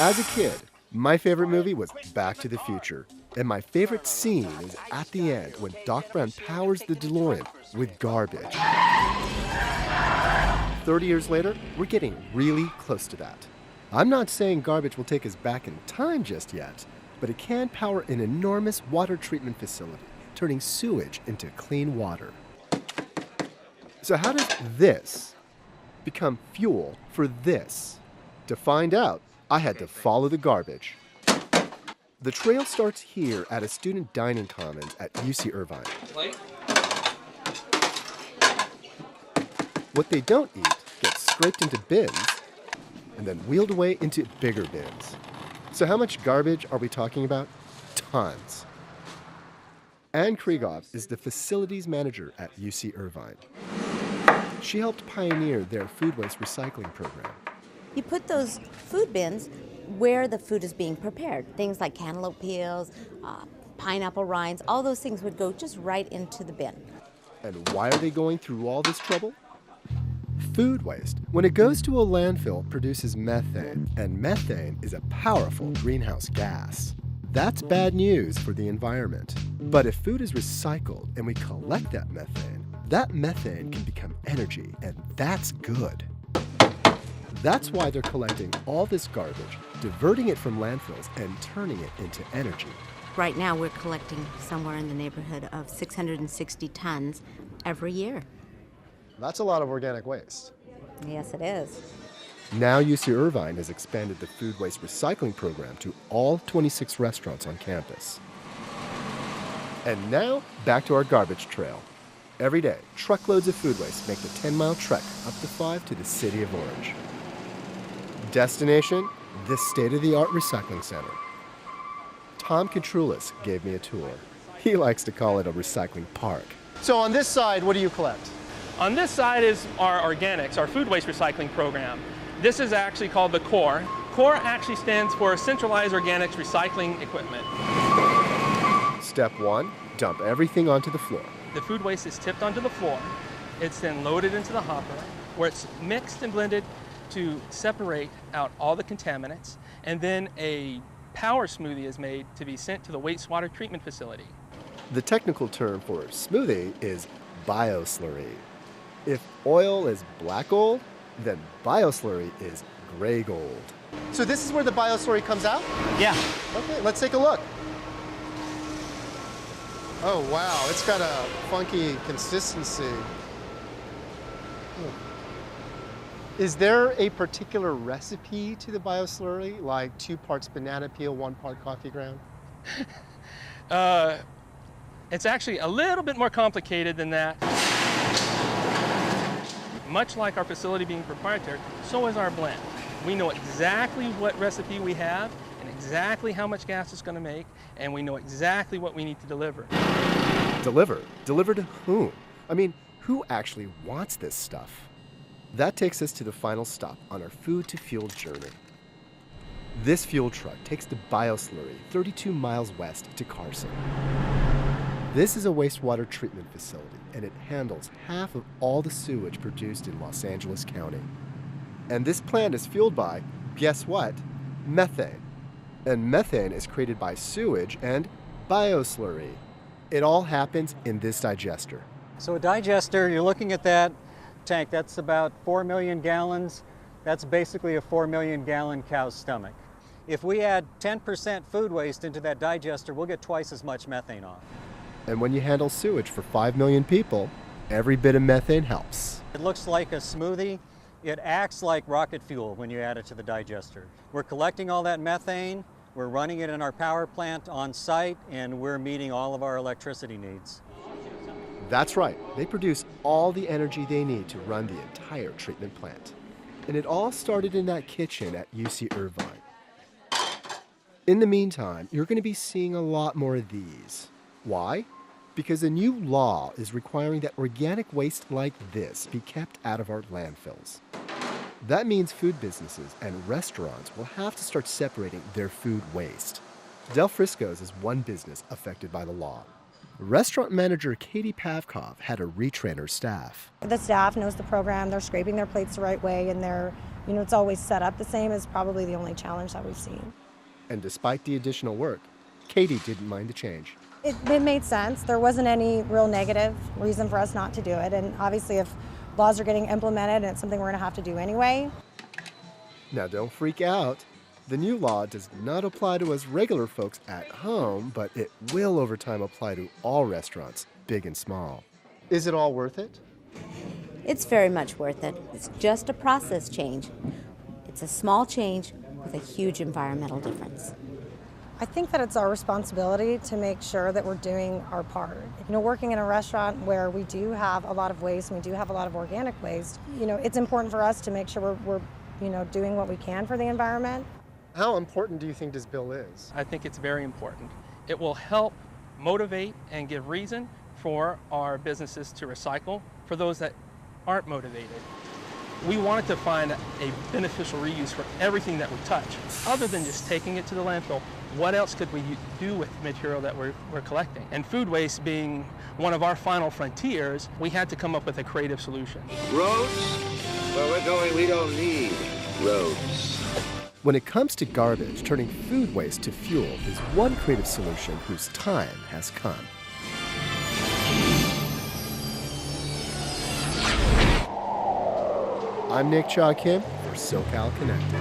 As a kid, my favorite movie was Back to the Future. And my favorite scene is at the end when Doc Brown powers the DeLorean with garbage. 30 years later, we're getting really close to that. I'm not saying garbage will take us back in time just yet, but it can power an enormous water treatment facility, turning sewage into clean water. So how does this become fuel for this? To find out, I had to follow the garbage. The trail starts here at a student dining commons at UC Irvine. What they don't eat gets scraped into bins and then wheeled away into bigger bins. So how much garbage are we talking about? Tons. Anne Krieghoff is the facilities manager at UC Irvine. She helped pioneer their food waste recycling program. You put those food bins where the food is being prepared. Things like cantaloupe peels, pineapple rinds, all those things would go just right into the bin. And why are they going through all this trouble? Food waste, when it goes to a landfill, produces methane, and methane is a powerful greenhouse gas. That's bad news for the environment. But if food is recycled and we collect that methane can become energy, and that's good. That's why they're collecting all this garbage, diverting it from landfills, and turning it into energy. Right now, we're collecting somewhere in the neighborhood of 660 tons every year. That's a lot of organic waste. Yes, it is. Now UC Irvine has expanded the food waste recycling program to all 26 restaurants on campus. And now, back to our garbage trail. Every day, truckloads of food waste make the 10-mile trek up the 5 to the city of Orange. Destination, this state-of-the-art recycling center. Tom Contrulis gave me a tour. He likes to call it a recycling park. So on this side, what do you collect? On this side is our organics, our food waste recycling program. This is actually called the CORE. CORE actually stands for Centralized Organics Recycling Equipment. Step 1, dump everything onto the floor. The food waste is tipped onto the floor. It's then loaded into the hopper, where it's mixed and blended to separate out all the contaminants, and then a power smoothie is made to be sent to the wastewater treatment facility. The technical term for smoothie is bioslurry. If oil is black gold, then bioslurry is gray gold. So this is where the bioslurry comes out? Yeah. Okay, let's take a look. Oh wow, it's got a funky consistency. Is there a particular recipe to the bioslurry, like 2 parts banana peel, 1 part coffee ground? It's actually a little bit more complicated than that. Much like our facility being proprietary, so is our blend. We know exactly what recipe we have and exactly how much gas it's going to make, and we know exactly what we need to deliver. Deliver? Deliver to whom? I mean, who actually wants this stuff? That takes us to the final stop on our food to fuel journey. This fuel truck takes the bioslurry 32 miles west to Carson. This is a wastewater treatment facility, and it handles half of all the sewage produced in Los Angeles County. And this plant is fueled by, guess what? Methane. And methane is created by sewage and bioslurry. It all happens in this digester. So a digester, you're looking at that tank, that's about 4 million gallons. That's basically a 4 million gallon cow's stomach. If we add 10% food waste into that digester, we'll get twice as much methane off. And when you handle sewage for 5 million people, every bit of methane helps. It looks like a smoothie. It acts like rocket fuel when you add it to the digester. We're collecting all that methane, we're running it in our power plant on site, and we're meeting all of our electricity needs. That's right. They produce all the energy they need to run the entire treatment plant. And it all started in that kitchen at UC Irvine. In the meantime, you're going to be seeing a lot more of these. Why? Because a new law is requiring that organic waste like this be kept out of our landfills. That means food businesses and restaurants will have to start separating their food waste. Del Frisco's is one business affected by the law. Restaurant manager Katie Pavkov had to retrain her staff. The staff knows the program, they're scraping their plates the right way, and it's always set up the same is probably the only challenge that we've seen. And despite the additional work, Katie didn't mind the change. It made sense. There wasn't any real negative reason for us not to do it, and obviously if laws are getting implemented and it's something we're going to have to do anyway. Now don't freak out. The new law does not apply to us regular folks at home, but it will over time apply to all restaurants, big and small. Is it all worth it? It's very much worth it. It's just a process change. It's a small change with a huge environmental difference. I think that it's our responsibility to make sure that we're doing our part. Working in a restaurant where we do have a lot of waste and we do have a lot of organic waste, it's important for us to make sure we're doing what we can for the environment. How important do you think this bill is? I think it's very important. It will help motivate and give reason for our businesses to recycle for those that aren't motivated. We wanted to find a beneficial reuse for everything that we touch. Other than just taking it to the landfill, what else could we do with the material that we're collecting? And food waste being one of our final frontiers, we had to come up with a creative solution. Roads? Where we don't need roads. When it comes to garbage, turning food waste to fuel is one creative solution whose time has come. I'm Nick Cha Kim for Socal Connected.